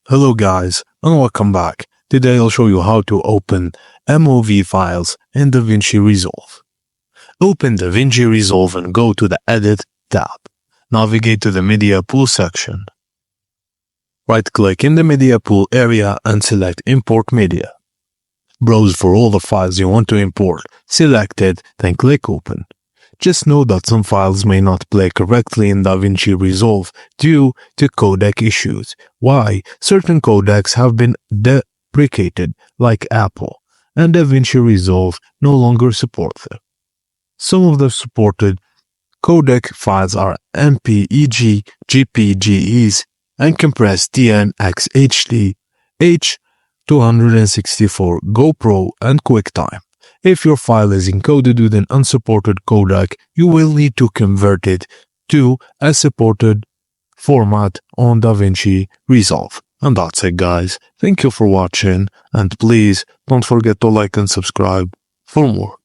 Hello guys, and welcome back. Today I'll show you how to open MOV files in Davinci Resolve. Open Davinci Resolve and go to the Edit tab. Navigate to the Media Pool section. Right-click in the Media Pool area and select Import Media. Browse for all the files you want to import. Select it, then click Open. Just know that some files may not play correctly in Davinci Resolve due to codec issues. Why? Certain codecs have been deprecated, like Apple, and Davinci Resolve no longer supports them. Some of the supported codec files are MPEG, GPGEs, and compressed TN-XHD, H264, GoPro, and QuickTime. If your file is encoded with an unsupported codec, you will need to convert it to a supported format on Davinci Resolve. And that's it guys. Thank you for watching, and please don't forget to like and subscribe for more.